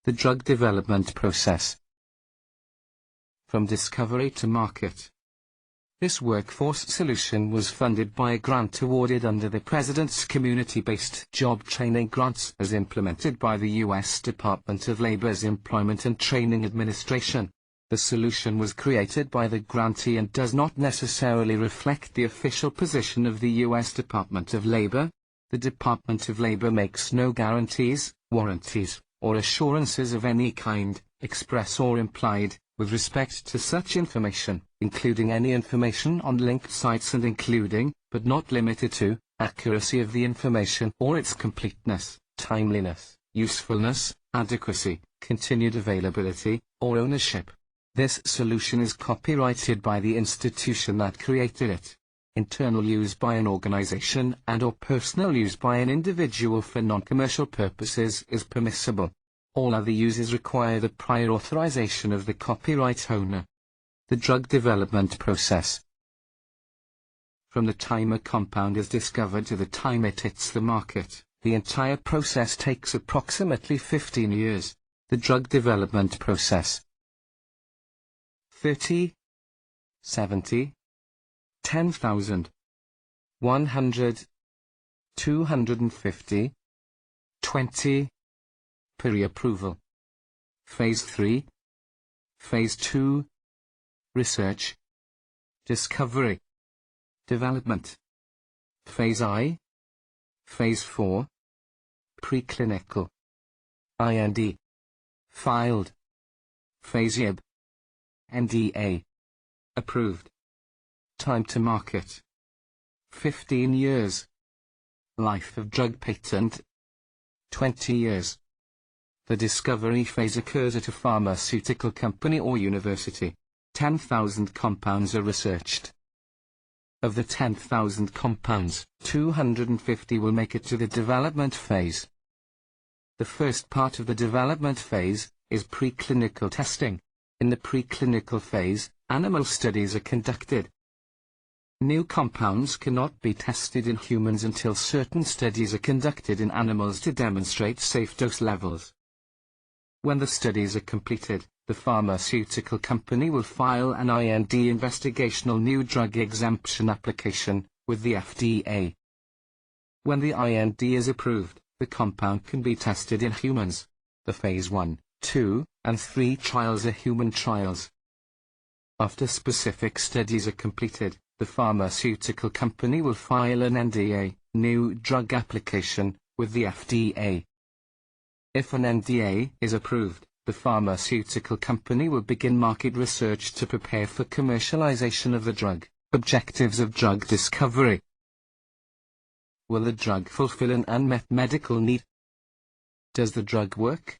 The drug development process. From discovery to market. This workforce solution was funded by a grant awarded under the President's Community-Based Job Training Grants as implemented by the U.S. Department of Labor's Employment and Training Administration. The solution was created by the grantee and does not necessarily reflect the official position of the U.S. Department of Labor. The Department of Labor makes no guarantees, warranties, or assurances of any kind, express or implied, with respect to such information, including any information on linked sites and including, but not limited to, accuracy of the information or its completeness, timeliness, usefulness, adequacy, continued availability, or ownership. This solution is copyrighted by the institution that created it. Internal use by an organization and/or personal use by an individual for non-commercial purposes is permissible. All other uses require the prior authorization of the copyright owner. The drug development process. From the time a compound is discovered to the time it hits the market, the entire process takes approximately 15 years. The drug development process. 30, 70, 10,000, 100, 250, 20. Pre-approval. Phase 3. Phase 2. Research. Discovery. Development. Phase I. Phase 4. Preclinical. IND. Filed. Phase IB. NDA. Approved. Time to market. 15 years. Life of drug patent. 20 years. The discovery phase occurs at a pharmaceutical company or university. 10,000 compounds are researched. Of the 10,000 compounds, 250 will make it to the development phase. The first part of the development phase is preclinical testing. In the preclinical phase, animal studies are conducted. New compounds cannot be tested in humans until certain studies are conducted in animals to demonstrate safe dose levels. When the studies are completed, the pharmaceutical company will file an IND investigational new drug exemption application with the FDA. When the IND is approved, the compound can be tested in humans. The phase 1, 2, and 3 trials are human trials. After specific studies are completed, the pharmaceutical company will file an NDA, new drug application, with the FDA. If an NDA is approved, the pharmaceutical company will begin market research to prepare for commercialization of the drug. Objectives of drug discovery. Will the drug fulfill an unmet medical need? Does the drug work?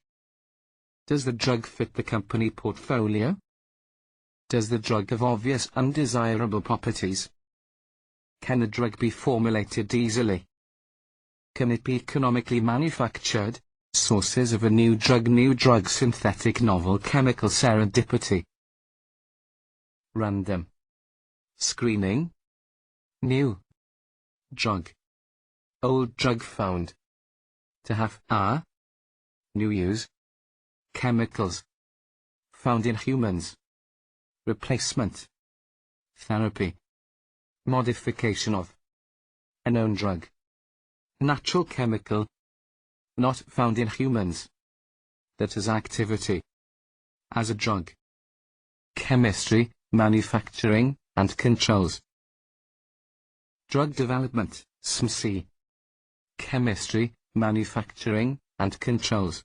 Does the drug fit the company portfolio? Does the drug have obvious undesirable properties? Can the drug be formulated easily? Can it be economically manufactured? Sources of a new drug synthetic novel chemical serendipity. Random. Screening. New drug. Old drug found. To have new use. Chemicals. Found in humans. Replacement. Therapy. Modification of. A known drug. Natural chemical. Not found in humans. That has activity. As a drug. Chemistry, manufacturing, and controls. Drug development, CMC. Chemistry, manufacturing, and controls.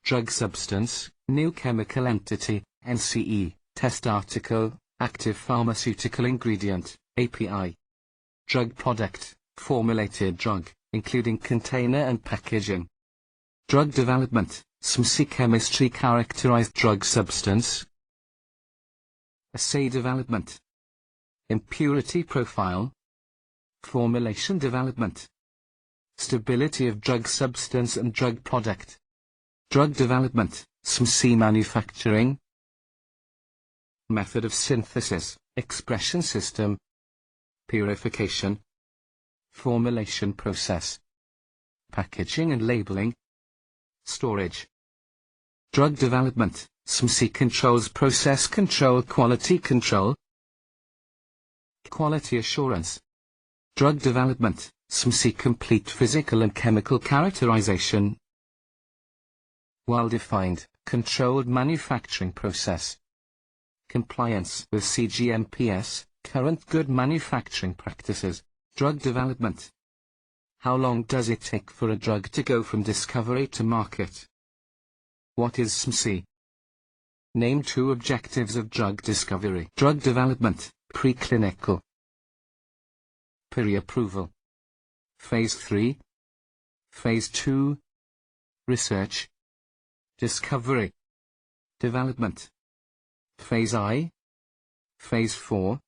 Drug substance, new chemical entity, NCE, test article, active pharmaceutical ingredient, API. Drug product, formulated drug, including container and packaging. Drug development, CMC chemistry characterized drug substance. Assay development. Impurity profile. Formulation development. Stability of drug substance and drug product. Drug development, CMC manufacturing. Method of synthesis, expression system. Purification. Formulation process. Packaging and labeling. Storage. Drug development, SMC controls process control, quality control. Quality assurance. Drug development, SMC complete physical and chemical characterization. Well-defined, controlled manufacturing process. Compliance with CGMPS, current good manufacturing practices. Drug development. How long does it take for a drug to go from discovery to market? What is SMC? Name 2 objectives of drug discovery. Drug development, preclinical. Pre-approval. Phase 3. Phase 2. Research. Discovery. Development. Phase I. Phase 4.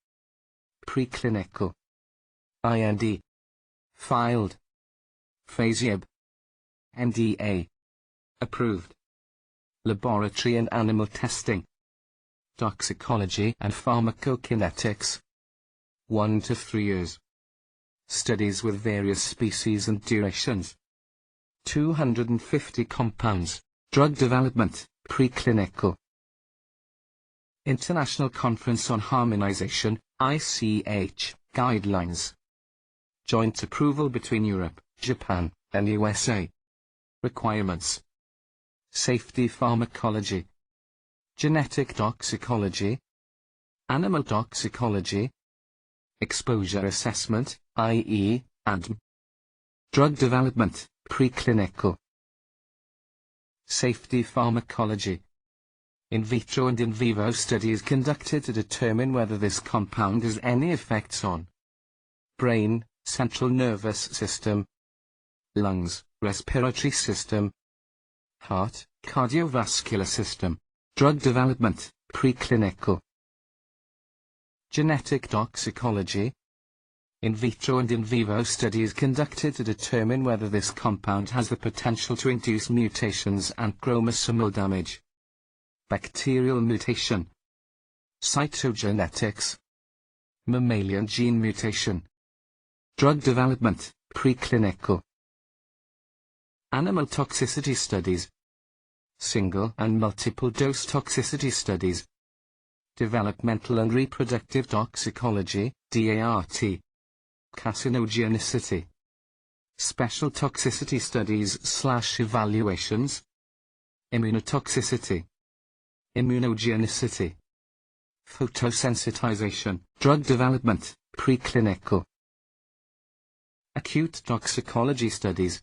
Preclinical. IND. Filed. Phase IB. NDA. Approved. Laboratory and animal testing. Toxicology and pharmacokinetics. 1 to 3 years. Studies with various species and durations. 250 compounds. Drug development, preclinical. International Conference on Harmonization, ICH, Guidelines. Joint approval between Europe, Japan, and USA. Requirements. Safety pharmacology. Genetic toxicology. Animal toxicology. Exposure assessment, i.e., ADM. Drug development, preclinical. Safety pharmacology. In vitro and in vivo studies conducted to determine whether this compound has any effects on brain, central nervous system, lungs, respiratory system, heart, cardiovascular system. Drug development, preclinical. Genetic toxicology. In vitro and in vivo studies conducted to determine whether this compound has the potential to induce mutations and chromosomal damage. Bacterial mutation. Cytogenetics. Mammalian gene mutation. Drug development, preclinical. Animal toxicity studies. Single and multiple dose toxicity studies. Developmental and reproductive toxicology, DART. Carcinogenicity. Special toxicity studies/evaluations. Immunotoxicity. Immunogenicity. Photosensitization. Drug development, preclinical. Acute toxicology studies.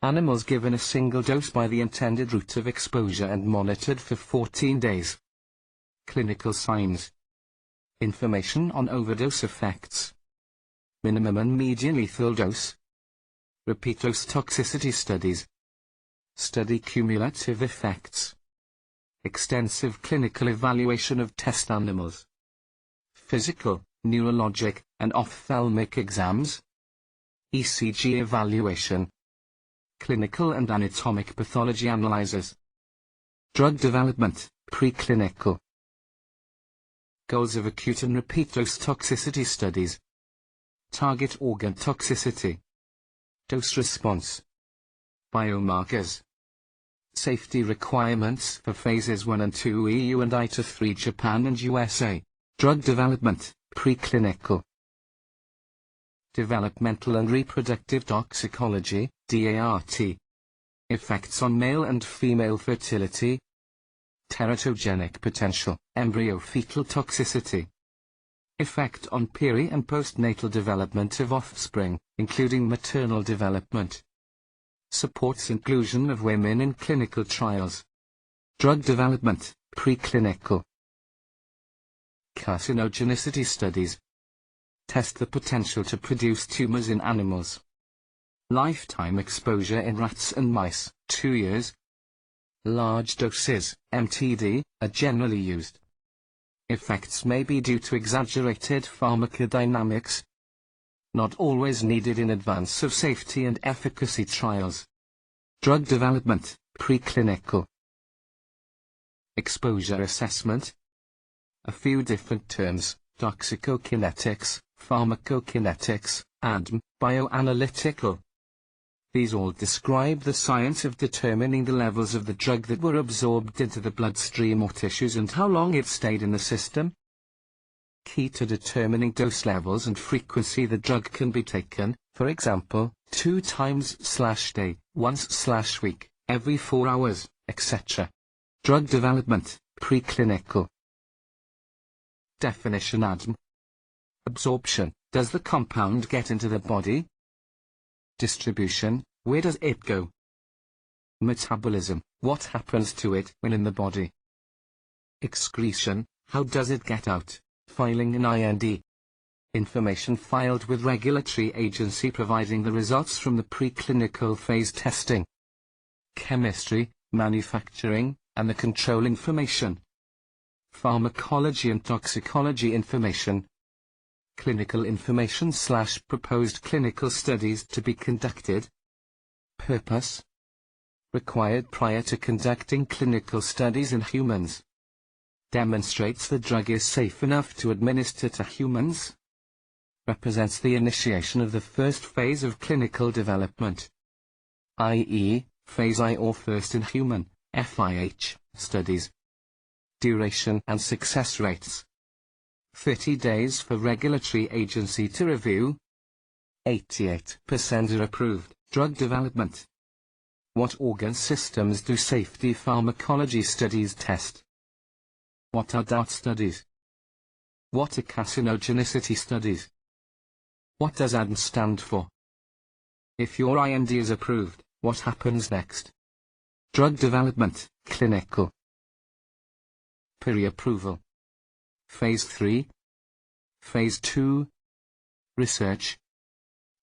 Animals given a single dose by the intended route of exposure and monitored for 14 days. Clinical signs. Information on overdose effects. Minimum and median lethal dose. Repeat dose toxicity studies. Study cumulative effects. Extensive clinical evaluation of test animals. Physical, neurologic, and ophthalmic exams. ECG evaluation. Clinical and anatomic pathology analyzers. Drug development, preclinical. Goals of acute and repeat dose toxicity studies. Target organ toxicity. Dose response. Biomarkers. Safety requirements for phases 1 and 2 EU and I to 3 Japan and USA. Drug development, preclinical. Developmental and reproductive toxicology, DART. Effects on male and female fertility. Teratogenic potential, embryo-fetal toxicity. Effect on peri- and postnatal development of offspring, including maternal development. Supports inclusion of women in clinical trials. Drug development, preclinical. Carcinogenicity studies. Test the potential to produce tumors in animals. Lifetime exposure in rats and mice, 2 years. Large doses, MTD, are generally used. Effects may be due to exaggerated pharmacodynamics. Not always needed in advance of safety and efficacy trials. Drug development, preclinical. Exposure assessment. A few different terms: toxicokinetics, pharmacokinetics, ADM, bioanalytical. These all describe the science of determining the levels of the drug that were absorbed into the bloodstream or tissues and how long it stayed in the system. Key to determining dose levels and frequency: the drug can be taken, for example, 2 times/day, once/week, every 4 hours, etc. Drug development, preclinical. Definition: ADM. Absorption: does the compound get into the body? Distribution: where does it go? Metabolism: what happens to it when in the body? Excretion: how does it get out? Filing an IND. Information filed with regulatory agency providing the results from the preclinical phase testing. Chemistry, manufacturing, and the control information. Pharmacology and toxicology information. Clinical information / proposed clinical studies to be conducted. Purpose. Required prior to conducting clinical studies in humans. Demonstrates the drug is safe enough to administer to humans. Represents the initiation of the first phase of clinical development, i.e., phase I or first in human, FIH, studies. Duration and success rates. 30 days for regulatory agency to review. 88% are approved. Drug development. What organ systems do safety pharmacology studies test? What are DART studies? What are carcinogenicity studies? What does ADM stand for? If your IND is approved, what happens next? Drug development, clinical. Pre-approval. Phase 3. Phase 2. Research.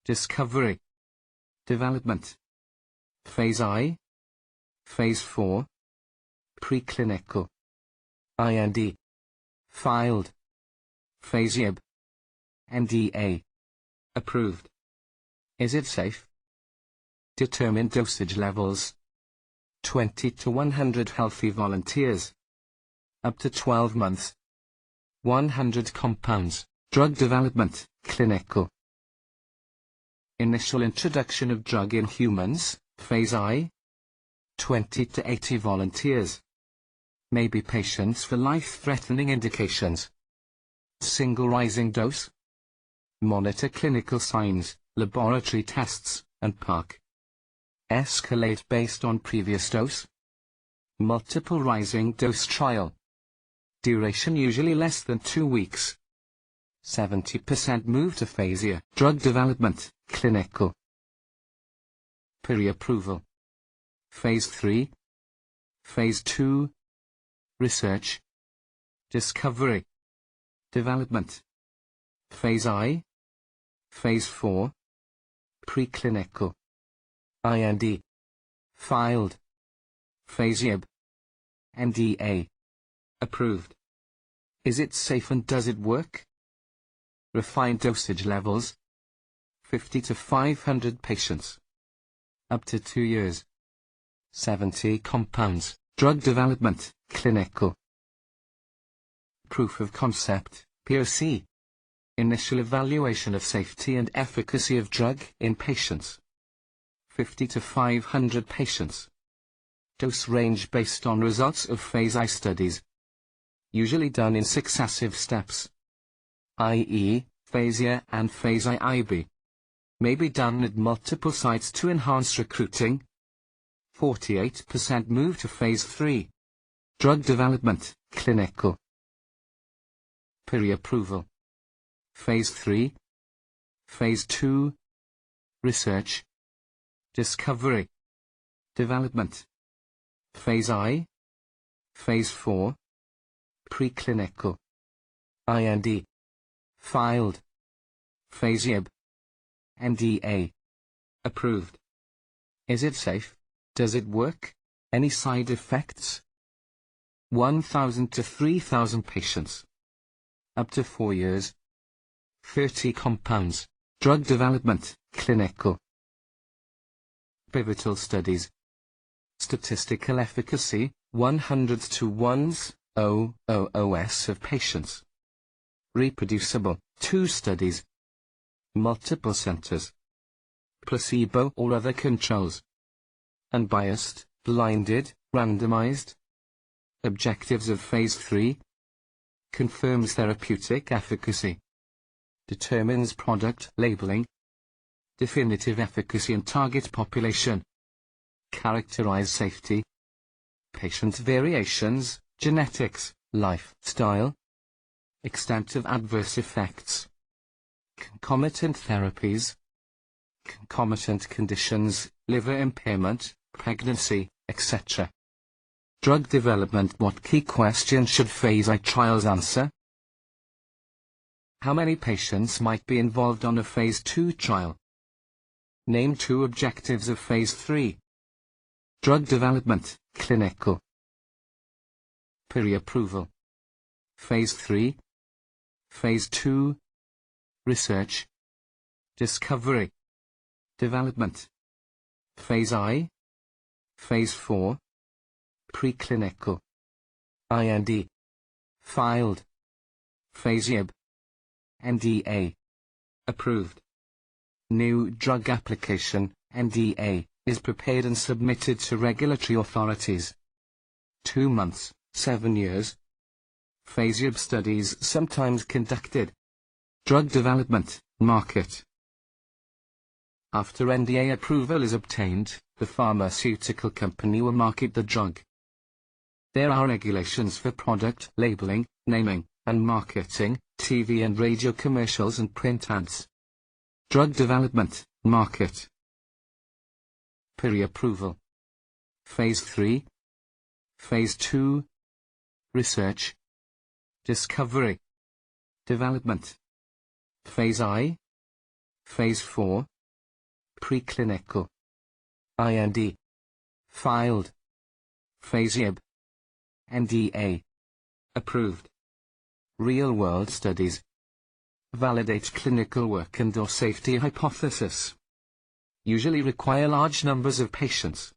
Discovery. Development. Phase I. Phase 4. Preclinical. IND. Filed. Phase IB. NDA. Approved. Is it safe? Determine dosage levels. 20 to 100 healthy volunteers. Up to 12 months. 100 compounds. Drug development, clinical. Initial introduction of drug in humans, phase I. 20 to 80 volunteers. May be patients for life-threatening indications. Single rising dose. Monitor clinical signs, laboratory tests, and PARC. Escalate based on previous dose. Multiple rising dose trial. Duration usually less than 2 weeks. 70% move to phase I. Drug development, clinical. Pre-approval. Phase 3. Phase 2. Research. Discovery. Development. Phase I. Phase 4. Preclinical. IND. Filed. Phase IB. NDA. Approved. Is it safe and does it work? Refined dosage levels. 50 to 500 patients. Up to 2 years. 70 compounds. Drug development, clinical. Proof of concept, POC. Initial evaluation of safety and efficacy of drug in patients. 50 to 500 patients. Dose range based on results of phase I studies. Usually done in successive steps, i.e., phase I and phase IB. May be done at multiple sites to enhance recruiting. 48% move to phase 3. Drug development, clinical. Pre-approval. Phase 3. Phase 2. Research. Discovery. Development. Phase I. Phase 4. Preclinical. IND. Filed. Phase IB. NDA. Approved. Is it safe? Does it work? Any side effects? 1,000 to 3,000 patients. Up to 4 years. 30 compounds. Drug development, clinical. Pivotal studies. Statistical efficacy, 100 to 1s, OOS of patients. Reproducible, 2 studies. Multiple centers. placebo or other controls. Unbiased, blinded, randomized. Objectives of Phase 3. Confirms therapeutic efficacy. Determines product labeling. Definitive efficacy and target population. Characterize safety. Patient variations, genetics, lifestyle. Extent of adverse effects. Concomitant therapies. Concomitant conditions, liver impairment, pregnancy, etc. Drug development. What key questions should Phase I trials answer? How many patients might be involved on a Phase 2 trial? Name 2 objectives of Phase 3. Drug development, clinical. Pre-approval. Phase 3. Phase 2. Research. Discovery. Development. Phase I. Phase 4. Preclinical. IND. Filed. Phase IB. NDA. Approved. New drug application, NDA, is prepared and submitted to regulatory authorities. 2 months, 7 years. Phase IB studies sometimes conducted. Drug development, market. After NDA approval is obtained, the pharmaceutical company will market the drug. There are regulations for product labeling, naming, and marketing, TV and radio commercials and print ads. Drug development, market. Pre-approval. Phase 3. Phase 2. Research. Discovery. Development. Phase I. Phase 4. Preclinical. IND. Filed. Phase IB. NDA. Approved. Real-world studies. Validate clinical work and/or safety hypothesis. Usually require large numbers of patients.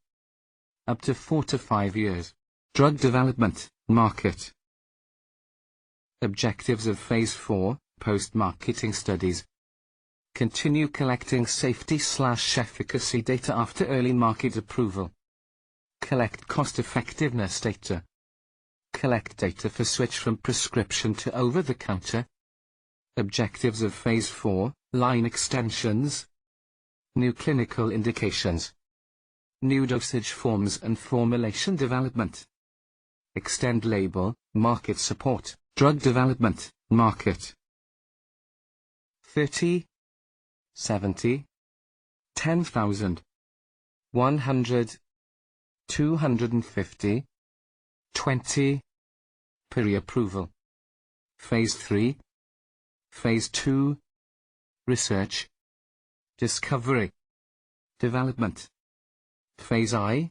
Up to 4 to 5 years. Drug development, market. Objectives of Phase 4, post-marketing studies. Continue collecting safety/efficacy data after early market approval. Collect cost-effectiveness data. Collect data for switch from prescription to over-the-counter. Objectives of Phase 4, line extensions. New clinical indications. New dosage forms and formulation development. Extend label, market support, drug development, market. 30, 70, 10,000, 100, 250, 20. Pre-approval. Phase 3. Phase 2. Research. Discovery. Development. Phase I.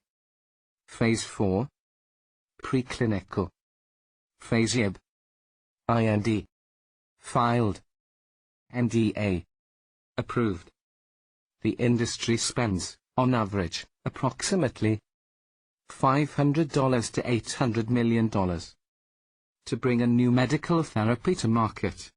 Phase 4. Preclinical. Phase IB. IND. Filed. NDA. Approved. The industry spends, on average, approximately $500 to $800 million to bring a new medical therapy to market.